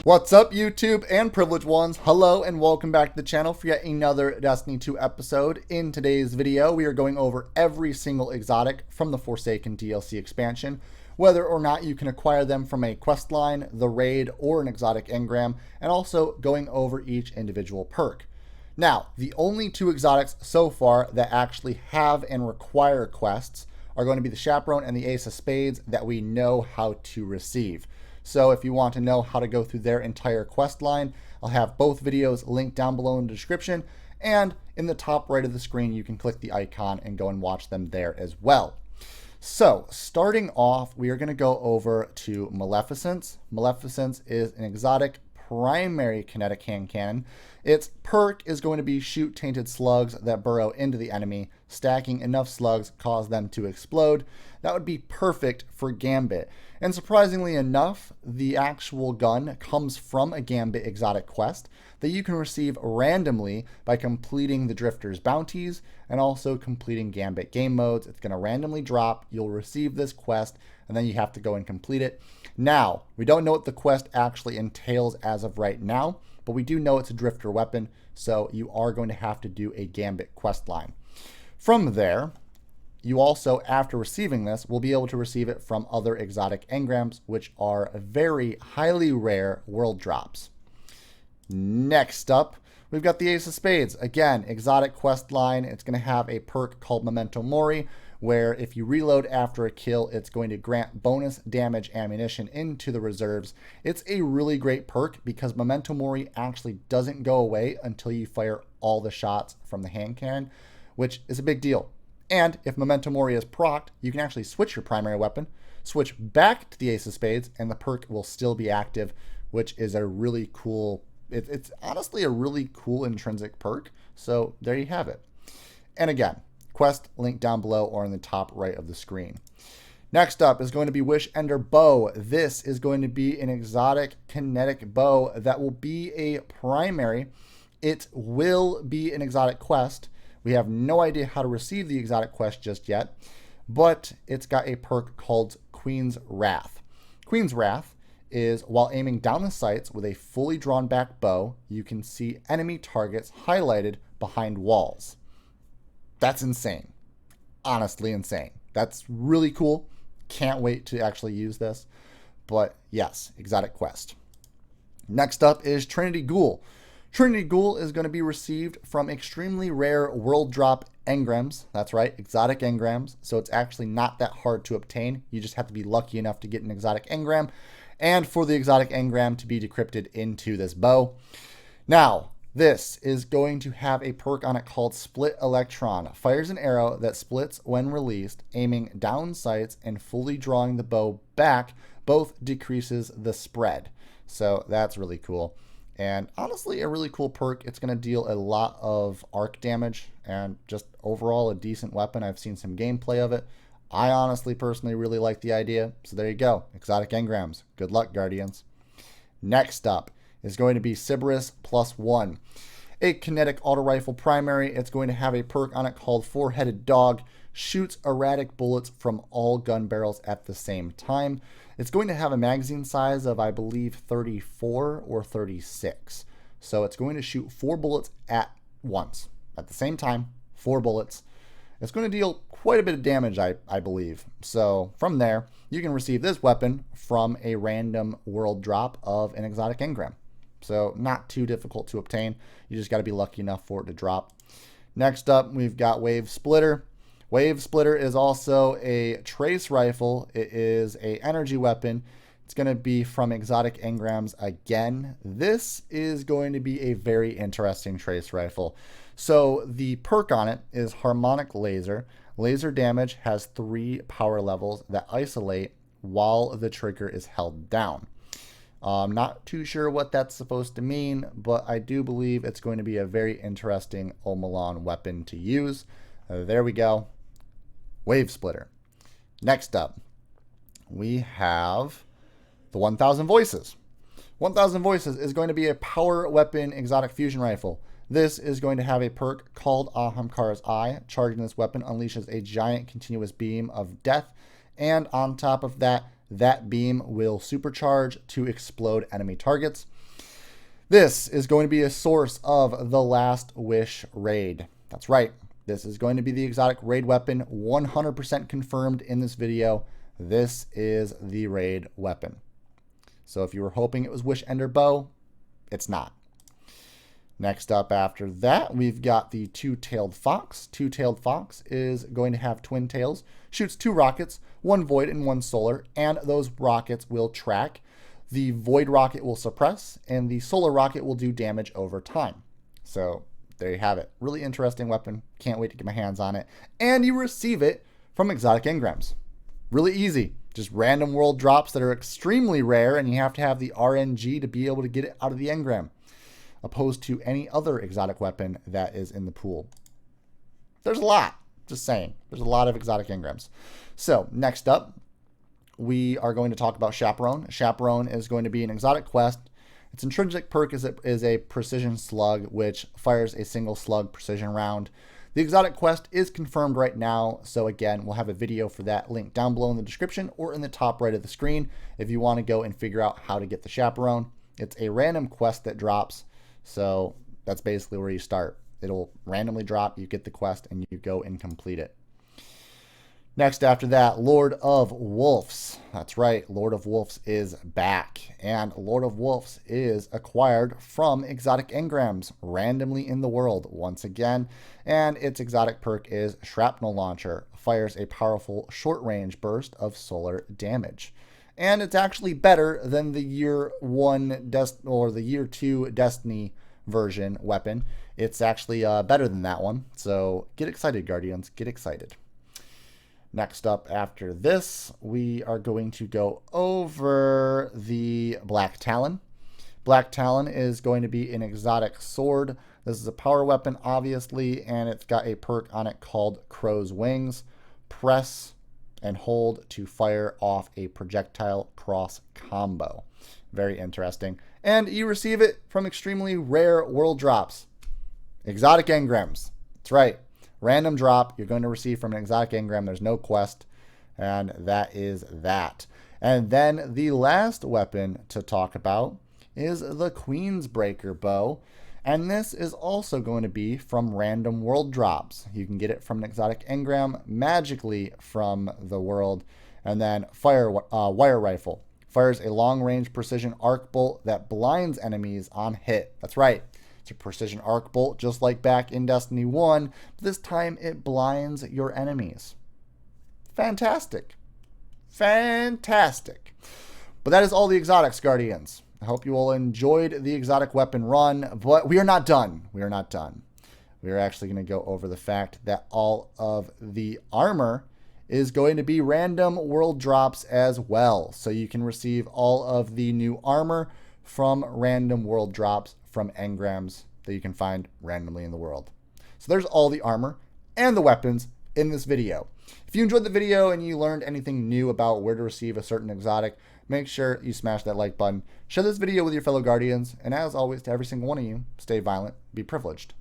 What's up, YouTube and privileged ones? Hello and welcome back to the channel for yet another Destiny 2 episode. In today's video, we are going over every single exotic from the Forsaken DLC expansion, whether or not you can acquire them from a quest line, the raid, or an exotic engram, and also going over each individual perk. Now, the only two exotics so far that actually have and require quests are going to be the Chaperone and the Ace of Spades that we know how to receive. So if you want to know how to go through their entire quest line, I'll have both videos linked down below in the description, and in the top right of the screen you can click the icon and go and watch them there as well. So starting off, we are going to go over to Maleficent. Maleficent is an exotic primary kinetic hand cannon. Its perk is going to be shoot tainted slugs that burrow into the enemy. Stacking enough slugs cause them to explode. That would be perfect for Gambit. And surprisingly enough, the actual gun comes from a Gambit exotic quest that you can receive randomly by completing the Drifter's bounties and also completing Gambit game modes. It's going to randomly drop. You'll receive this quest and then you have to go and complete it. Now, we don't know what the quest actually entails as of right now, but we do know it's a Drifter weapon, so you are going to have to do a Gambit quest line. From there, you also, after receiving this, will be able to receive it from other exotic engrams, which are very highly rare world drops. Next up, we've got the Ace of Spades. Again, exotic quest line. It's going to have a perk called Memento Mori, where if you reload after a kill, it's going to grant bonus damage ammunition into the reserves. It's a really great perk because Memento Mori actually doesn't go away until you fire all the shots from the hand cannon, which is a big deal. And if Memento Mori is procced, you can actually switch your primary weapon, switch back to the Ace of Spades, and the perk will still be active, which is a really cool, it's honestly a really cool intrinsic perk. So there you have it. And again, quest link down below or in the top right of the screen. Next up is going to be Wish Ender Bow. This is going to be an exotic kinetic bow that will be a primary. It will be an exotic quest. We have no idea how to receive the exotic quest just yet, but it's got a perk called Queen's Wrath. Queen's Wrath is while aiming down the sights with a fully drawn back bow, you can see enemy targets highlighted behind walls. That's insane. Honestly insane. That's really cool. Can't wait to actually use this. But yes, exotic quest. Next up is Trinity Ghoul. Trinity Ghoul is going to be received from extremely rare world drop engrams. That's right, exotic engrams. So it's actually not that hard to obtain. You just have to be lucky enough to get an exotic engram and for the exotic engram to be decrypted into this bow. Now, this is going to have a perk on it called Split Electron. Fires an arrow that splits when released, aiming down sights and fully drawing the bow back. Both decreases the spread. So that's really cool. And honestly, a really cool perk. It's going to deal a lot of arc damage and just overall a decent weapon. I've seen some gameplay of it. I honestly, personally really like the idea. So there you go. Exotic engrams. Good luck, Guardians. Next up is going to be Sybaris +1. A kinetic auto rifle primary. It's going to have a perk on it called Four-Headed Dog. Shoots erratic bullets from all gun barrels at the same time. It's going to have a magazine size of, I believe, 34 or 36. So it's going to shoot 4 bullets at once. At the same time, 4 bullets. It's going to deal quite a bit of damage, I believe. So from there, you can receive this weapon from a random world drop of an exotic engram. So not too difficult to obtain. You just got to be lucky enough for it to drop. Next up, we've got Wave Splitter. Wave Splitter is also a trace rifle. It is an energy weapon. It's going to be from exotic engrams again. This is going to be a very interesting trace rifle. So the perk on it is Harmonic Laser. Laser damage has 3 power levels that isolate while the trigger is held down. I'm not too sure what that's supposed to mean, but I do believe it's going to be a very interesting Omalon weapon to use. There we go. Wave Splitter. Next up, we have the 1000 Voices. 1000 Voices is going to be a power weapon exotic fusion rifle. This is going to have a perk called Ahamkara's Eye. Charging this weapon unleashes a giant continuous beam of death, and on top of that, that beam will supercharge to explode enemy targets. This is going to be a source of the Last Wish raid. That's right. This is going to be the exotic raid weapon, 100% confirmed in this video. This is the raid weapon. So if you were hoping it was Wish Ender Bow, it's not. Next up after that, we've got the Two-Tailed Fox. Two-Tailed Fox is going to have twin tails, shoots 2 rockets, 1 void and 1 solar, and those rockets will track. The void rocket will suppress, and the solar rocket will do damage over time. So there you have it. Really interesting weapon. Can't wait to get my hands on it. And you receive it from exotic engrams. Really easy. Just random world drops that are extremely rare, and you have to have the RNG to be able to get it out of the engram, opposed to any other exotic weapon that is in the pool. There's a lot. Just saying. There's a lot of exotic engrams. So next up, we are going to talk about Chaperone. Chaperone is going to be an exotic quest. Its intrinsic perk is a precision slug, which fires a single slug precision round. The exotic quest is confirmed right now, so again, we'll have a video for that link down below in the description or in the top right of the screen if you want to go and figure out how to get the Chaperone. It's a random quest that drops, so that's basically where you start. It'll randomly drop, you get the quest, and you go and complete it. Next after that, Lord of Wolves. That's right, Lord of Wolves is back. And Lord of Wolves is acquired from exotic engrams randomly in the world once again. And its exotic perk is Shrapnel Launcher. Fires a powerful short-range burst of solar damage. And it's actually better than the year 2 Destiny version weapon. It's actually better than that one. So get excited, Guardians. Get excited. Next up after this, we are going to go over the Black Talon. Black Talon is going to be an exotic sword. This is a power weapon, obviously, and it's got a perk on it called Crow's Wings. Press and hold to fire off a projectile cross combo. Very interesting. And you receive it from extremely rare world drops. Exotic engrams. That's right. Random drop you're going to receive from an exotic engram. There's no quest, and that is that. And then the last weapon to talk about is the Queensbreaker bow, and this is also going to be from random world drops. You can get it from an exotic engram magically from the world. And then wire rifle fires a long-range precision arc bolt that blinds enemies on hit. That's right. It's a precision arc bolt, just like back in Destiny 1. But this time, it blinds your enemies. Fantastic. Fantastic. But that is all the exotics, Guardians. I hope you all enjoyed the exotic weapon run, but we are not done. We are not done. We are actually going to go over the fact that all of the armor is going to be random world drops as well. So you can receive all of the new armor from random world drops from engrams that you can find randomly in the world. So there's all the armor and the weapons in this video. If you enjoyed the video and you learned anything new about where to receive a certain exotic, make sure you smash that like button. Share this video with your fellow Guardians. And as always, to every single one of you, stay violent, be privileged.